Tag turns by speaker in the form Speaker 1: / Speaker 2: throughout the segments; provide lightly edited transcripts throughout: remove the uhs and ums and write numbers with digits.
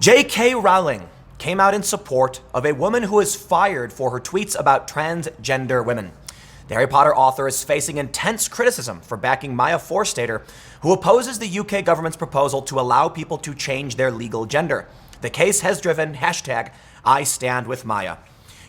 Speaker 1: J.K. Rowling came out in support of a woman who is fired for her tweets about transgender women. The Harry Potter author is facing intense criticism for backing Maya Forstater, who opposes the UK government's proposal to allow people to change their legal gender. The case has driven hashtag I stand with Maya.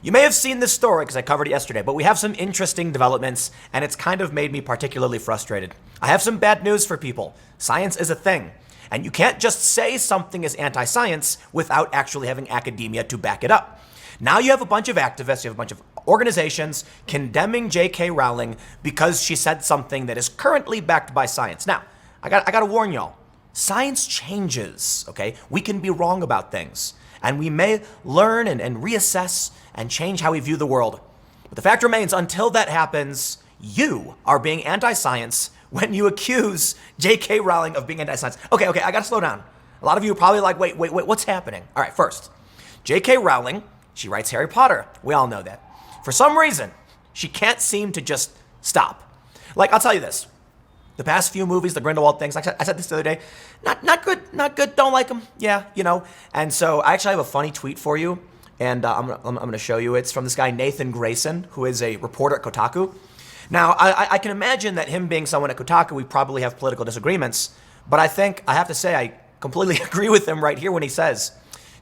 Speaker 1: You may have seen this story because I covered it yesterday, but we have some interesting developments and it's kind of made me particularly frustrated. I have some bad news for people. Science is a thing. And you can't just say something is anti-science without actually having academia to back it up. Now you have a bunch of activists, you have a bunch of organizations condemning J.K. Rowling because she said something that is currently backed by science. Now, I got to warn y'all, science changes, okay? We can be wrong about things, and we may learn and reassess and change how we view the world. But the fact remains, until that happens, you are being anti-science when you accuse J.K. Rowling of being anti-science. Okay, I gotta slow down. A lot of you are probably like, wait, what's happening? All right, first, J.K. Rowling, she writes Harry Potter. We all know that. For some reason, she can't seem to just stop. Like, I'll tell you this. The past few movies, the Grindelwald things, I said this the other day, not good, don't like them. Yeah, you know. And so I actually have a funny tweet for you, and I'm gonna show you. It's from this guy, Nathan Grayson, who is a reporter at Kotaku. Now, I can imagine that him being someone at Kotaku, we probably have political disagreements, but I think I have to say I completely agree with him right here when he says,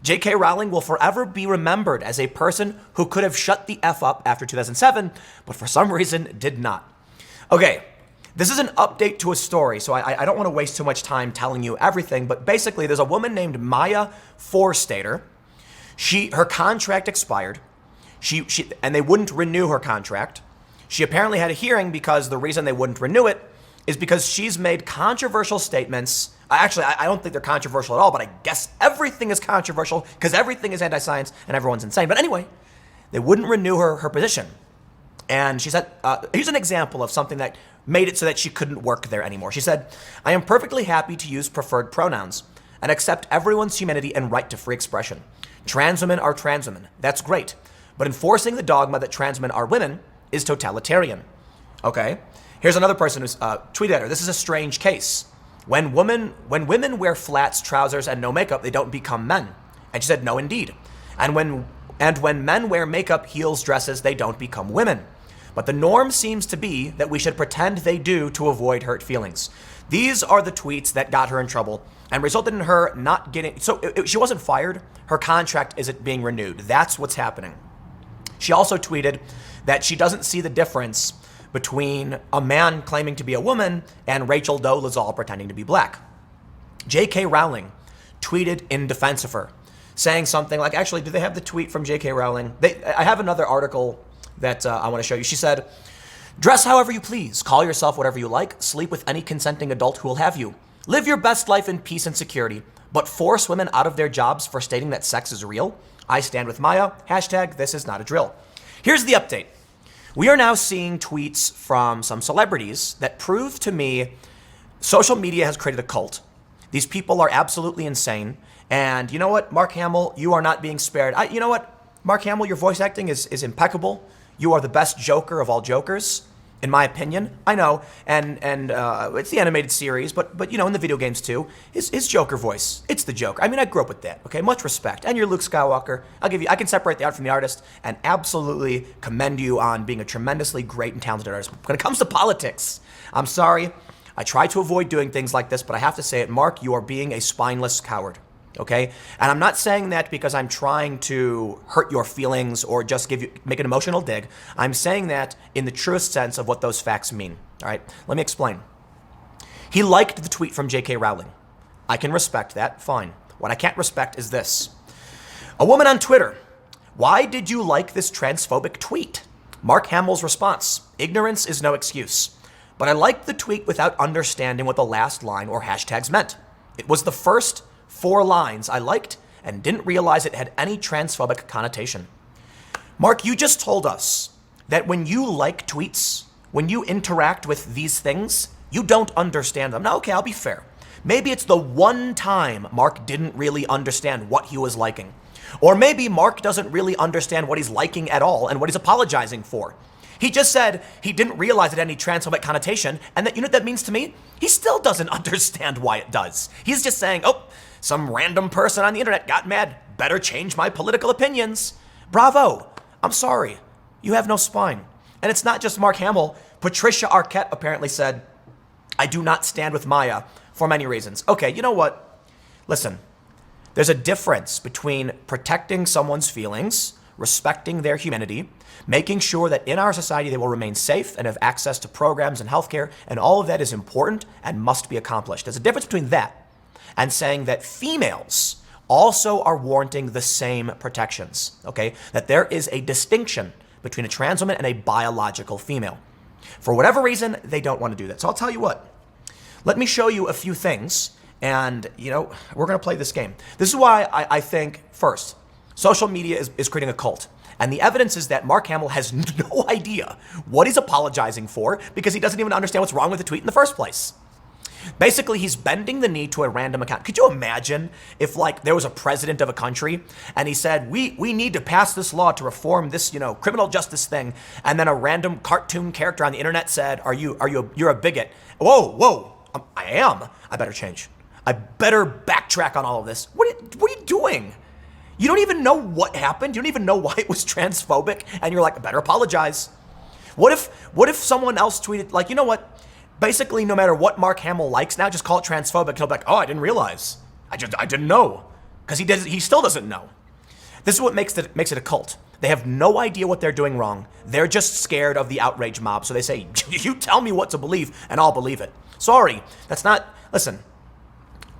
Speaker 1: J.K. Rowling will forever be remembered as a person who could have shut the F up after 2007, but for some reason did not. Okay, this is an update to a story, so I don't want to waste too much time telling you everything, but basically there's a woman named Maya Forstater. Her contract expired, and they wouldn't renew her contract. She apparently had a hearing because the reason they wouldn't renew it is because she's made controversial statements. Actually, I don't think they're controversial at all, but I guess everything is controversial because everything is anti-science and everyone's insane. But anyway, they wouldn't renew her position. And she said, here's an example of something that made it so that she couldn't work there anymore. She said, I am perfectly happy to use preferred pronouns and accept everyone's humanity and right to free expression. Trans women are trans women. That's great. But enforcing the dogma that trans women are women is totalitarian. Okay, here's another person who's tweeted at her. This is a strange case. When women wear flats, trousers, and no makeup, they don't become men. And she said, no, indeed. And when men wear makeup, heels, dresses, they don't become women. But the norm seems to be that we should pretend they do to avoid hurt feelings. These are the tweets that got her in trouble and resulted in her not getting. So she wasn't fired. Her contract isn't being renewed. That's what's happening. She also tweeted that she doesn't see the difference between a man claiming to be a woman and Rachel Dolezal pretending to be black. J.K. Rowling tweeted in defense of her, saying something like, actually, do they have the tweet from J.K. Rowling? I have another article that I want to show you. She said, dress however you please, call yourself whatever you like, sleep with any consenting adult who will have you. Live your best life in peace and security, but force women out of their jobs for stating that sex is real? I stand with Maya. Hashtag this is not a drill. Here's the update. We are now seeing tweets from some celebrities that prove to me social media has created a cult. These people are absolutely insane. And you know what, Mark Hamill, you are not being spared. You know what, Mark Hamill, your voice acting is impeccable. You are the best Joker of all Jokers, in my opinion. I know, and it's the animated series, but you know, in the video games too, his Joker voice, it's the Joker. I mean, I grew up with that, okay? Much respect. And you're Luke Skywalker. I can separate the art from the artist and absolutely commend you on being a tremendously great and talented artist. When it comes to politics, I'm sorry, I try to avoid doing things like this, but I have to say it, Mark, you are being a spineless coward. Okay? And I'm not saying that because I'm trying to hurt your feelings or just make an emotional dig. I'm saying that in the truest sense of what those facts mean. All right? Let me explain. He liked the tweet from J.K. Rowling. I can respect that. Fine. What I can't respect is this. A woman on Twitter. Why did you like this transphobic tweet? Mark Hamill's response. Ignorance is no excuse. But I liked the tweet without understanding what the last line or hashtags meant. It was the first 4 lines I liked and didn't realize it had any transphobic connotation. Mark, you just told us that when you like tweets, when you interact with these things, you don't understand them. Now, okay, I'll be fair. Maybe it's the one time Mark didn't really understand what he was liking. Or maybe Mark doesn't really understand what he's liking at all and what he's apologizing for. He just said he didn't realize it had any transphobic connotation, and that, you know what that means to me? He still doesn't understand why it does. He's just saying, oh, Some random person on the internet got mad. Better change my political opinions. Bravo. I'm sorry. You have no spine. And it's not just Mark Hamill. Patricia Arquette apparently said, I do not stand with Maya for many reasons. Okay, you know what? Listen, there's a difference between protecting someone's feelings, respecting their humanity, making sure that in our society they will remain safe and have access to programs and healthcare, and all of that is important and must be accomplished. There's a difference between that and saying that females also are warranting the same protections, okay? That there is a distinction between a trans woman and a biological female. For whatever reason, they don't want to do that. So I'll tell you what. Let me show you a few things, and, we're going to play this game. This is why I think, first, social media is creating a cult. And the evidence is that Mark Hamill has no idea what he's apologizing for because he doesn't even understand what's wrong with the tweet in the first place. Basically, he's bending the knee to a random account. Could you imagine if, there was a president of a country and he said, we need to pass this law to reform this, criminal justice thing, and then a random cartoon character on the internet said, you're a bigot. Whoa, I am. I better change. I better backtrack on all of this. What are you doing? You don't even know what happened. You don't even know why it was transphobic, and you're like, I better apologize. What if someone else tweeted, you know what? Basically, no matter what Mark Hamill likes now, just call it transphobic. He'll be like, oh, I didn't realize. I didn't know. Because he still doesn't know. This is what makes it a cult. They have no idea what they're doing wrong. They're just scared of the outrage mob. So they say, you tell me what to believe, and I'll believe it. Sorry, that's not, listen,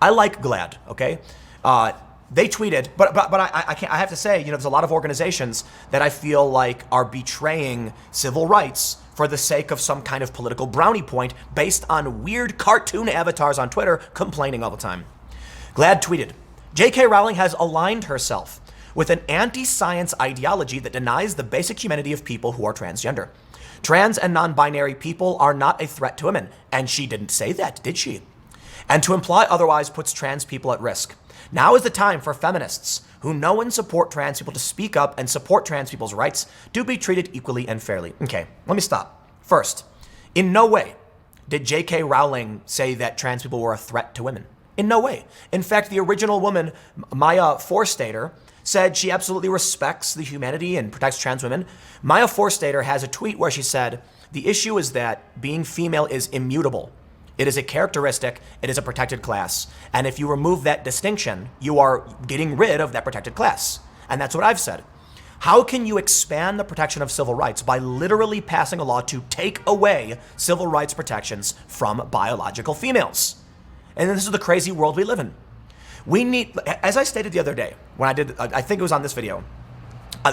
Speaker 1: I like GLAAD, okay? They tweeted, but I can't, I have to say, there's a lot of organizations that I feel like are betraying civil rights for the sake of some kind of political brownie point based on weird cartoon avatars on Twitter complaining all the time. GLAAD tweeted, J.K. Rowling has aligned herself with an anti-science ideology that denies the basic humanity of people who are transgender. Trans and non-binary people are not a threat to women. And she didn't say that, did she? And to imply otherwise puts trans people at risk. Now is the time for feminists who know and support trans people to speak up and support trans people's rights to be treated equally and fairly. Okay, let me stop. First, in no way did J.K. Rowling say that trans people were a threat to women. In no way. In fact, the original woman, Maya Forstater, said she absolutely respects the humanity and protects trans women. Maya Forstater has a tweet where she said, the issue is that being female is immutable. It is a characteristic, it is a protected class. And if you remove that distinction, you are getting rid of that protected class. And that's what I've said. How can you expand the protection of civil rights by literally passing a law to take away civil rights protections from biological females? And this is the crazy world we live in. We need, as I stated the other day, when I think it was on this video,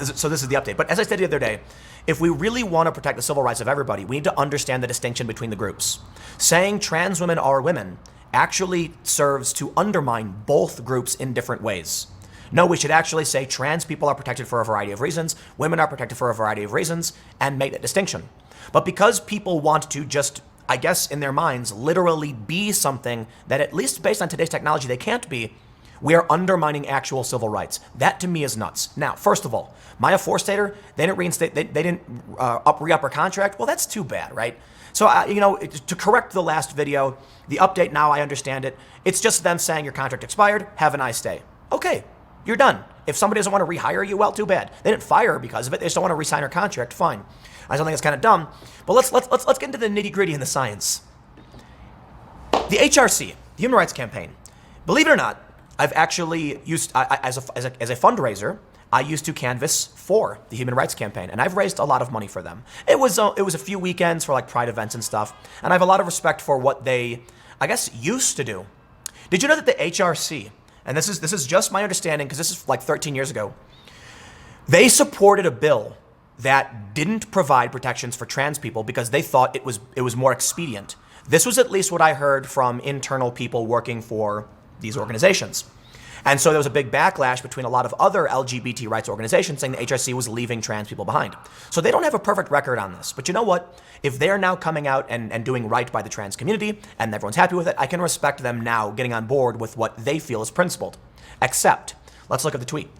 Speaker 1: so this is the update, but as I stated the other day, if we really want to protect the civil rights of everybody, we need to understand the distinction between the groups. Saying trans women are women actually serves to undermine both groups in different ways. No, we should actually say trans people are protected for a variety of reasons, women are protected for a variety of reasons, and make that distinction. But because people want to just, I guess in their minds, literally be something that at least based on today's technology they can't be, we are undermining actual civil rights. That to me is nuts. Now, first of all, Maya Forstater, they didn't reinstate, they didn't re-up her contract. Well, that's too bad, right? So, to correct the last video, the update now, I understand it. It's just them saying your contract expired, have a nice day. Okay, you're done. If somebody doesn't want to rehire you, well, too bad. They didn't fire her because of it. They just don't want to re-sign her contract. Fine. I don't think it's kind of dumb. But let's get into the nitty-gritty and the science. The HRC, the Human Rights Campaign, believe it or not, I've actually used, as a fundraiser, I used to canvass for the Human Rights Campaign, and I've raised a lot of money for them. It was a few weekends for pride events and stuff, and I have a lot of respect for what they, I guess, used to do. Did you know that the HRC, and this is just my understanding because this is 13 years ago, they supported a bill that didn't provide protections for trans people because they thought it was more expedient. This was at least what I heard from internal people working for these organizations. And so there was a big backlash between a lot of other LGBT rights organizations saying the HRC was leaving trans people behind. So they don't have a perfect record on this. But you know what? If they're now coming out and doing right by the trans community and everyone's happy with it, I can respect them now getting on board with what they feel is principled. Except, let's look at the tweet.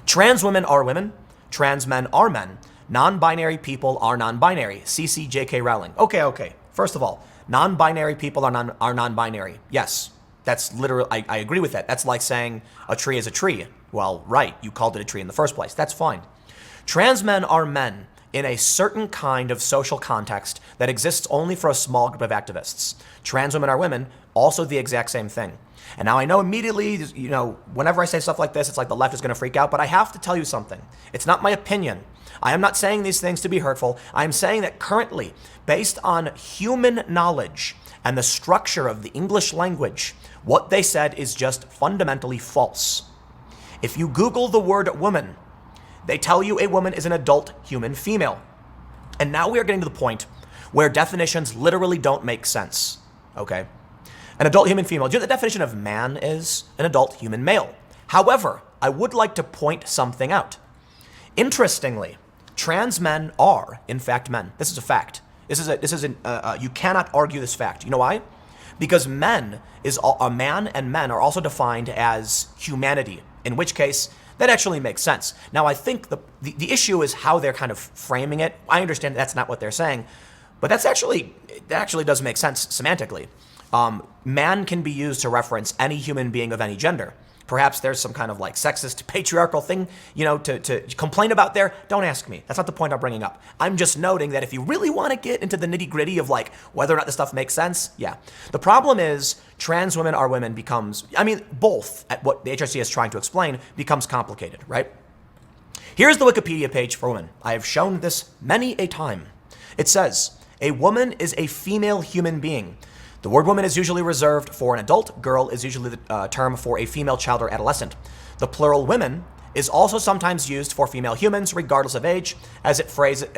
Speaker 1: Trans women are women. Trans men are men. Non-binary people are non-binary. CC J.K. Rowling. Okay. First of all, non-binary people are non-binary. Yes. That's literally, I agree with that. That's like saying a tree is a tree. Well, right, you called it a tree in the first place. That's fine. Trans men are men in a certain kind of social context that exists only for a small group of activists. Trans women are women, also the exact same thing. And now I know immediately, whenever I say stuff like this, it's like the left is going to freak out, but I have to tell you something. It's not my opinion. I am not saying these things to be hurtful. I am saying that currently, based on human knowledge and the structure of the English language, what they said is just fundamentally false. If you Google the word woman, they tell you a woman is an adult human female. And now we are getting to the point where definitions literally don't make sense. Okay? An adult human female. Do you know what the definition of man is? An adult human male. However, I would like to point something out. Interestingly, trans men are, in fact, men. This is a fact. You cannot argue this fact. You know why? Because a man and men are also defined as humanity, in which case that actually makes sense. Now, I think the issue is how they're kind of framing it. I understand that's not what they're saying, but that actually does make sense semantically. Man can be used to reference any human being of any gender. Perhaps there's some kind of like sexist, patriarchal thing, to complain about there. Don't ask me. That's not the point I'm bringing up. I'm just noting that if you really want to get into the nitty gritty of like whether or not this stuff makes sense, yeah. The problem is trans women are women both at what the HRC is trying to explain becomes complicated, right? Here's the Wikipedia page for women. I have shown this many a time. It says, a woman is a female human being. The word woman is usually reserved for an adult. Girl is usually the term for a female child or adolescent. The plural women is also sometimes used for female humans, regardless of age, as in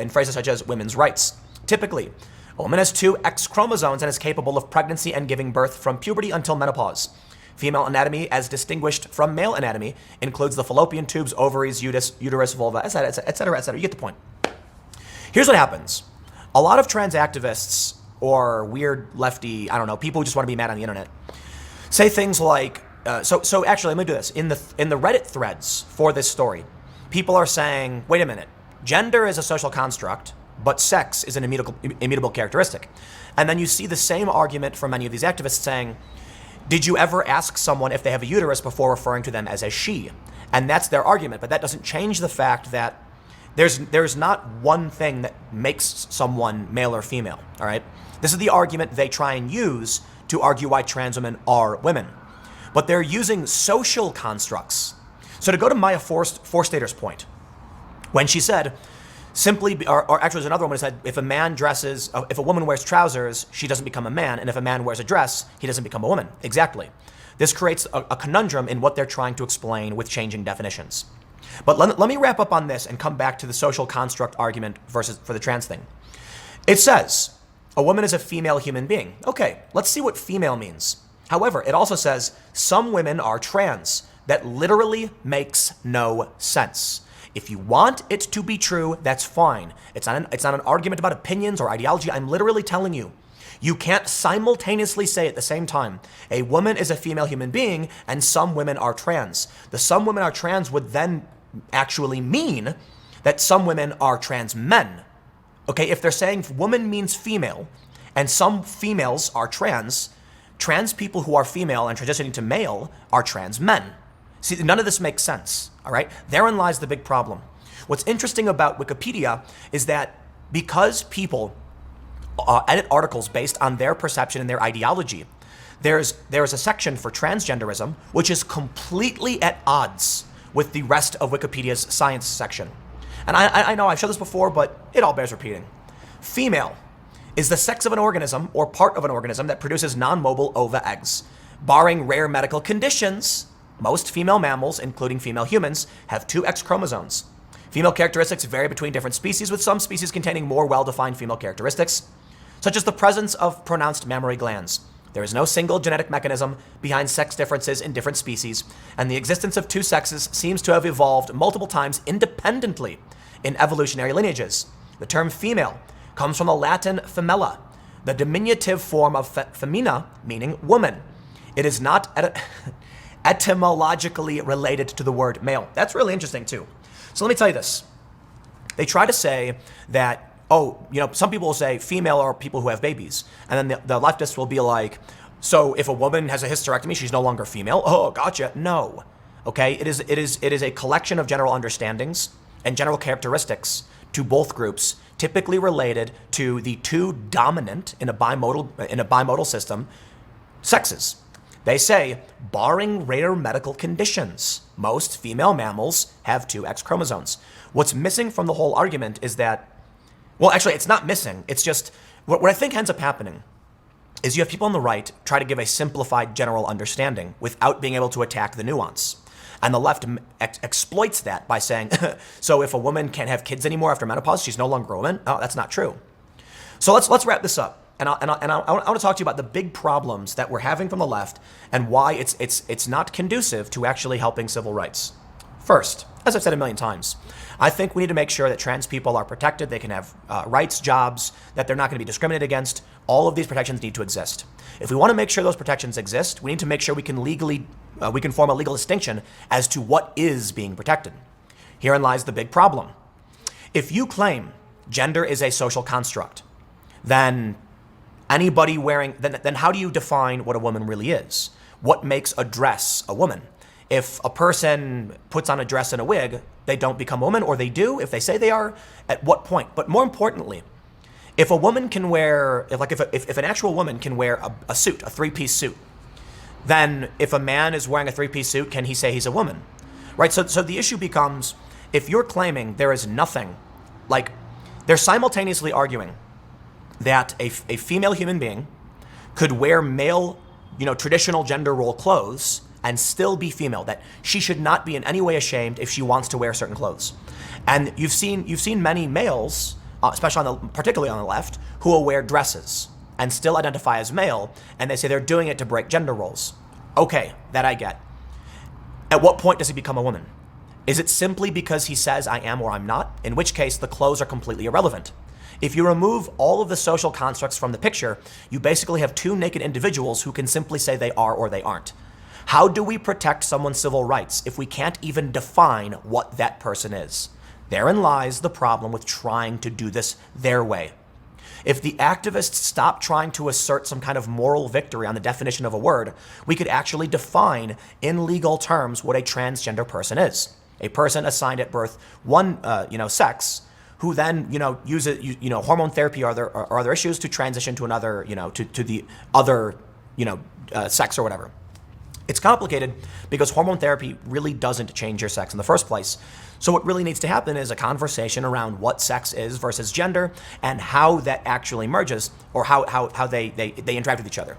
Speaker 1: phrases such as women's rights. Typically, a woman has 2 X chromosomes and is capable of pregnancy and giving birth from puberty until menopause. Female anatomy, as distinguished from male anatomy, includes the fallopian tubes, ovaries, uterus, vulva, etc., etc., etc. You get the point. Here's what happens. A lot of trans activists or weird lefty, people who just want to be mad on the internet, say things like, so actually, let me do this. In the Reddit threads for this story, people are saying, wait a minute, gender is a social construct, but sex is an immutable characteristic. And then you see the same argument from many of these activists saying, did you ever ask someone if they have a uterus before referring to them as a she? And that's their argument, but that doesn't change the fact that there's not one thing that makes someone male or female, all right? This is the argument they try and use to argue why trans women are women. But they're using social constructs. So to go to Maya Forstater's point, when she said, or actually there's another woman who said, if a woman wears trousers, she doesn't become a man, and if a man wears a dress, he doesn't become a woman. Exactly. This creates a conundrum in what they're trying to explain with changing definitions. But let me wrap up on this and come back to the social construct argument for the trans thing. It says, a woman is a female human being. Okay, let's see what female means. However, it also says some women are trans. That literally makes no sense. If you want it to be true, that's fine. It's not an argument about opinions or ideology. I'm literally telling you, you can't simultaneously say at the same time, a woman is a female human being and some women are trans. The some women are trans would then actually mean that some women are trans men. Okay, if they're saying woman means female and some females are trans people who are female and transitioning to male are trans men. See, none of this makes sense, all right? Therein lies the big problem. What's interesting about Wikipedia is that because people edit articles based on their perception and their ideology, there's a section for transgenderism which is completely at odds with the rest of Wikipedia's science section. And I know I've showed this before, but it all bears repeating. Female is the sex of an organism or part of an organism that produces non-mobile ova eggs. Barring rare medical conditions, most female mammals, including female humans, have 2 X chromosomes. Female characteristics vary between different species, with some species containing more well-defined female characteristics, such as the presence of pronounced mammary glands. There is no single genetic mechanism behind sex differences in different species, and the existence of 2 sexes seems to have evolved multiple times independently in evolutionary lineages. The term female comes from the Latin femella, the diminutive form of femina, meaning woman. It is not etymologically related to the word male. That's really interesting too. So let me tell you this. They try to say that, some people will say female are people who have babies. And then the leftists will be like, So if a woman has a hysterectomy, she's no longer female. Oh, gotcha. No. Okay, it is a collection of general understandings and general characteristics to both groups, typically related to the two dominant in a bimodal system sexes. They say, barring rare medical conditions, most female mammals have two X chromosomes. What's missing from the whole argument is that, well, actually, it's not missing. It's just what I think ends up happening is you have people on the right try to give a simplified general understanding without being able to attack the nuance. And the left exploits that by saying, so if a woman can't have kids anymore after menopause, she's no longer a woman. Oh, that's not true. So let's wrap this up. And I want to talk to you about the big problems that we're having from the left and why it's not conducive to actually helping civil rights. First, as I've said a million times, I think we need to make sure that trans people are protected. They can have rights, jobs, that they're not going to be discriminated against. All of these protections need to exist. If we want to make sure those protections exist, we need to make sure we can form a legal distinction as to what is being protected. Herein lies the big problem. If you claim gender is a social construct, then then how do you define what a woman really is? What makes a dress a woman? If a person puts on a dress and a wig, they don't become a woman, or they do if they say they are. At what point? But more importantly, if a woman can wear, if an actual woman can wear a suit, a three-piece suit, then if a man is wearing a three-piece suit, can he say he's a woman? Right? So the issue becomes, if you're claiming there is nothing, like they're simultaneously arguing that a female human being could wear male, traditional gender role clothes and still be female, that she should not be in any way ashamed if she wants to wear certain clothes. And you've seen many males, particularly on the left, who will wear dresses and still identify as male, and they say they're doing it to break gender roles. Okay, that I get. At what point does he become a woman? Is it simply because he says I am or I'm not? In which case the clothes are completely irrelevant. If you remove all of the social constructs from the picture, you basically have two naked individuals who can simply say they are or they aren't. How do we protect someone's civil rights if we can't even define what that person is? Therein lies the problem with trying to do this their way. If the activists stop trying to assert some kind of moral victory on the definition of a word, we could actually define in legal terms what a transgender person is. A person assigned at birth one, sex, who then, uses, hormone therapy or other issues to transition to another, to the other, sex or whatever. It's complicated because hormone therapy really doesn't change your sex in the first place. So what really needs to happen is a conversation around what sex is versus gender and how that actually merges, or how they interact with each other.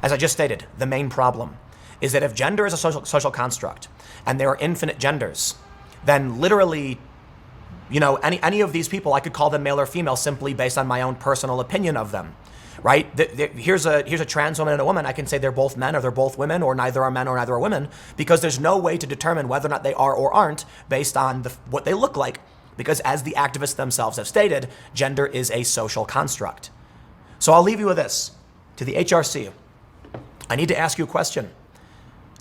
Speaker 1: As I just stated, the main problem is that if gender is a social construct and there are infinite genders, then literally, any of these people, I could call them male or female simply based on my own personal opinion of them. Right? Here's a trans woman and a woman. I can say they're both men or they're both women, or neither are men or neither are women, because there's no way to determine whether or not they are or aren't based on what they look like. Because as the activists themselves have stated, gender is a social construct. So I'll leave you with this. To the HRC, I need to ask you a question.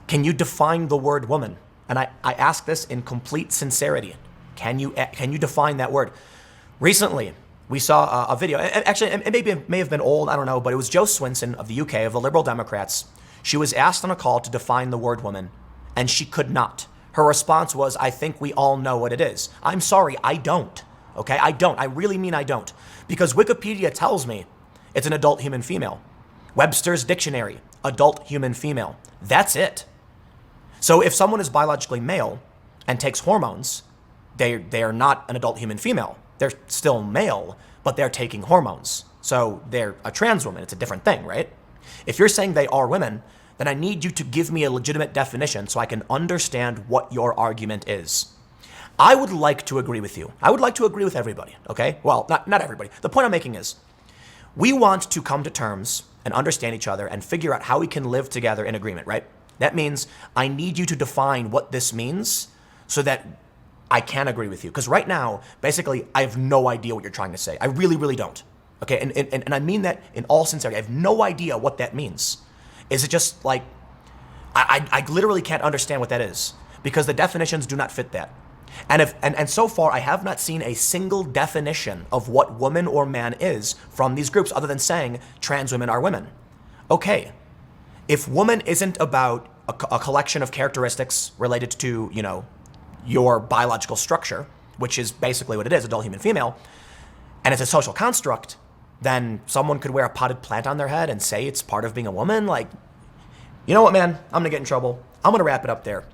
Speaker 1: Can you define the word woman? And I ask this in complete sincerity. Can you define that word? Recently, we saw a video, actually, it may have been old, I don't know, but it was Jo Swinson of the UK, of the Liberal Democrats. She was asked on a call to define the word woman, and she could not. Her response was, I think we all know what it is. I'm sorry, I don't. Okay, I don't. I really mean I don't. Because Wikipedia tells me it's an adult human female. Webster's Dictionary, adult human female. That's it. So if someone is biologically male and takes hormones, they are not an adult human female. They're still male, but they're taking hormones. So they're a trans woman. It's a different thing, right? If you're saying they are women, then I need you to give me a legitimate definition so I can understand what your argument is. I would like to agree with you. I would like to agree with everybody, okay? Well, not everybody. The point I'm making is we want to come to terms and understand each other and figure out how we can live together in agreement, right? That means I need you to define what this means so that I can agree with you. Because right now, basically, I have no idea what you're trying to say. I really, really don't. Okay, and I mean that in all sincerity. I have no idea what that means. Is it just like, I literally can't understand what that is because the definitions do not fit that. And so far, I have not seen a single definition of what woman or man is from these groups other than saying trans women are women. Okay, If woman isn't about a collection of characteristics related to, your biological structure, which is basically what it is, adult human female, and it's a social construct, then someone could wear a potted plant on their head and say it's part of being a woman. Like, you know what, man? I'm gonna get in trouble. I'm gonna wrap it up there.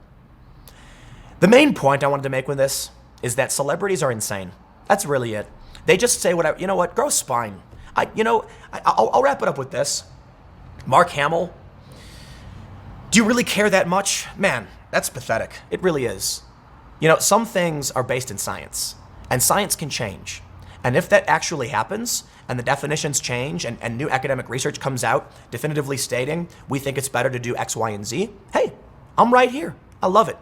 Speaker 1: The main point I wanted to make with this is that celebrities are insane. That's really it. They just say whatever. You know what? Grow spine. I'll wrap it up with this. Mark Hamill. Do you really care that much? Man, that's pathetic. It really is. Some things are based in science, and science can change. And if that actually happens, and the definitions change, and new academic research comes out definitively stating we think it's better to do X, Y, and Z, hey, I'm right here. I love it.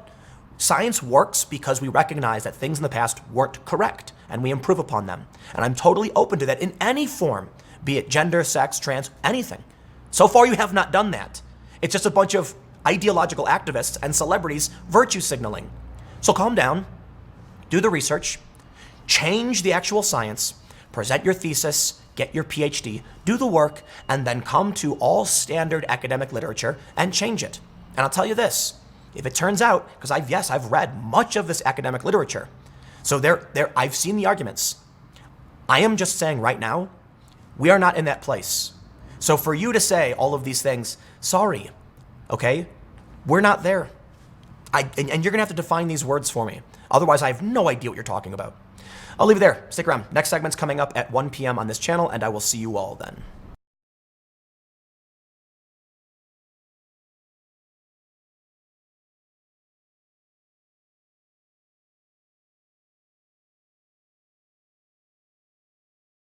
Speaker 1: Science works because we recognize that things in the past weren't correct, and we improve upon them. And I'm totally open to that in any form, be it gender, sex, trans, anything. So far, you have not done that. It's just a bunch of ideological activists and celebrities virtue signaling. So calm down, do the research, change the actual science, present your thesis, get your PhD, do the work, and then come to all standard academic literature and change it. And I'll tell you this, if it turns out, because I've read much of this academic literature, so I've seen the arguments. I am just saying right now, we are not in that place. So for you to say all of these things, sorry, okay? We're not there. And you're gonna have to define these words for me. Otherwise, I have no idea what you're talking about. I'll leave it there. Stick around. Next segment's coming up at 1 p.m. on this channel, and I will see you all then.